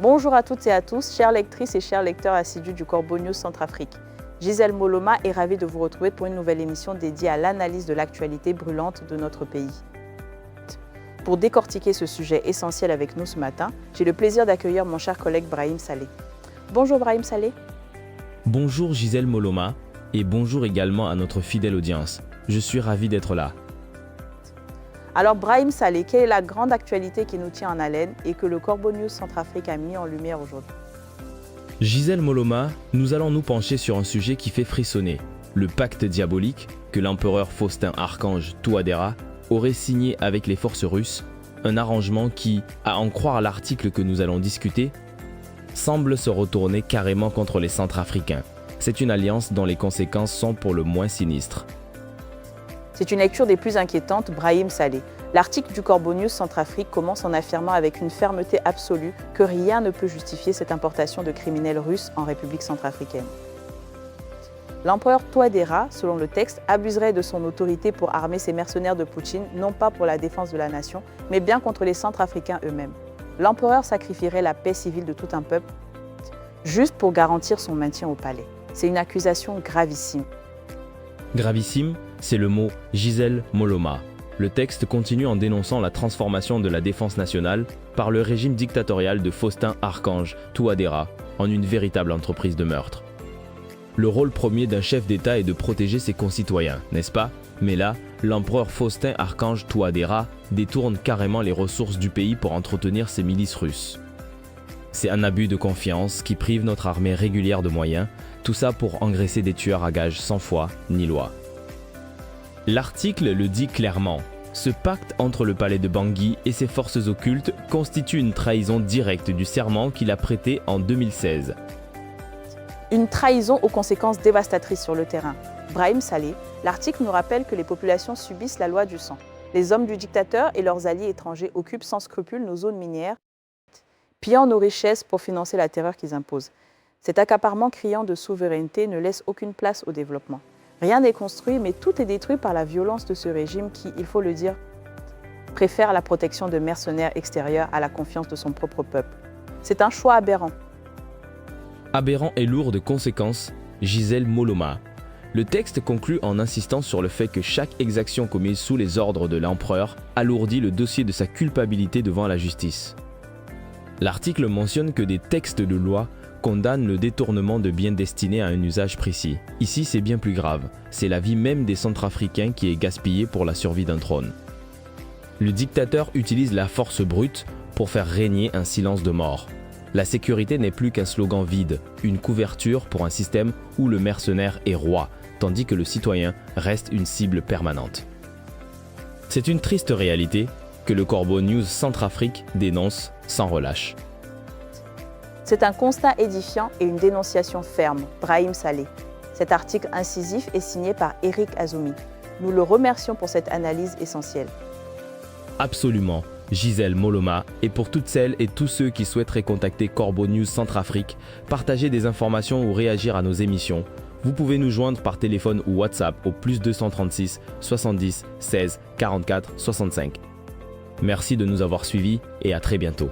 Bonjour à toutes et à tous, chères lectrices et chers lecteurs assidus du Corbeau News Centrafrique. Gisèle Moloma est ravie de vous retrouver pour une nouvelle émission dédiée à l'analyse de l'actualité brûlante de notre pays. Pour décortiquer ce sujet essentiel avec nous ce matin, j'ai le plaisir d'accueillir mon cher collègue Brahim Saleh. Bonjour Brahim Saleh. Bonjour Gisèle Moloma et bonjour également à notre fidèle audience. Je suis ravi d'être là. Alors Brahim Saleh, quelle est la grande actualité qui nous tient en haleine et que le Corbeau News Centrafrique a mis en lumière aujourd'hui? Gisèle Moloma, nous allons nous pencher sur un sujet qui fait frissonner, le pacte diabolique que l'empereur Faustin Archange Touadéra aurait signé avec les forces russes, un arrangement qui, à en croire l'article que nous allons discuter, semble se retourner carrément contre les Centrafricains. C'est une alliance dont les conséquences sont pour le moins sinistres. C'est une lecture des plus inquiétantes, Brahim Saleh. L'article du Corbeau News Centrafrique commence en affirmant avec une fermeté absolue que rien ne peut justifier cette importation de criminels russes en République centrafricaine. L'empereur Touadéra, selon le texte, abuserait de son autorité pour armer ses mercenaires de Poutine, non pas pour la défense de la nation, mais bien contre les Centrafricains eux-mêmes. L'empereur sacrifierait la paix civile de tout un peuple juste pour garantir son maintien au palais. C'est une accusation gravissime. Gravissime, c'est le mot Gisèle Moloma. Le texte continue en dénonçant la transformation de la défense nationale par le régime dictatorial de Faustin Archange Touadéra en une véritable entreprise de meurtre. Le rôle premier d'un chef d'État est de protéger ses concitoyens, n'est-ce pas? Mais là, l'empereur Faustin Archange Touadéra détourne carrément les ressources du pays pour entretenir ses milices russes. C'est un abus de confiance qui prive notre armée régulière de moyens, tout ça pour engraisser des tueurs à gages sans foi ni loi. L'article le dit clairement, ce pacte entre le palais de Bangui et ses forces occultes constitue une trahison directe du serment qu'il a prêté en 2016. Une trahison aux conséquences dévastatrices sur le terrain. Brahim Saleh, l'article nous rappelle que les populations subissent la loi du sang. Les hommes du dictateur et leurs alliés étrangers occupent sans scrupule nos zones minières, pillant nos richesses pour financer la terreur qu'ils imposent. Cet accaparement criant de souveraineté ne laisse aucune place au développement. Rien n'est construit, mais tout est détruit par la violence de ce régime qui, il faut le dire, préfère la protection de mercenaires extérieurs à la confiance de son propre peuple. C'est un choix aberrant. Aberrant et lourd de conséquences, Gisèle Moloma. Le texte conclut en insistant sur le fait que chaque exaction commise sous les ordres de l'empereur alourdit le dossier de sa culpabilité devant la justice. L'article mentionne que des textes de loi condamnent le détournement de biens destinés à un usage précis. Ici, c'est bien plus grave. C'est la vie même des Centrafricains qui est gaspillée pour la survie d'un trône. Le dictateur utilise la force brute pour faire régner un silence de mort. La sécurité n'est plus qu'un slogan vide, une couverture pour un système où le mercenaire est roi, tandis que le citoyen reste une cible permanente. C'est une triste réalité que le Corbeau News Centrafrique dénonce sans relâche. C'est un constat édifiant et une dénonciation ferme, Brahim Saleh. Cet article incisif est signé par Eric Azoumi. Nous le remercions pour cette analyse essentielle. Absolument, Gisèle Moloma, et pour toutes celles et tous ceux qui souhaiteraient contacter Corbeau News Centrafrique, partager des informations ou réagir à nos émissions, vous pouvez nous joindre par téléphone ou WhatsApp au +236 70 16 44 65. Merci de nous avoir suivis et à très bientôt.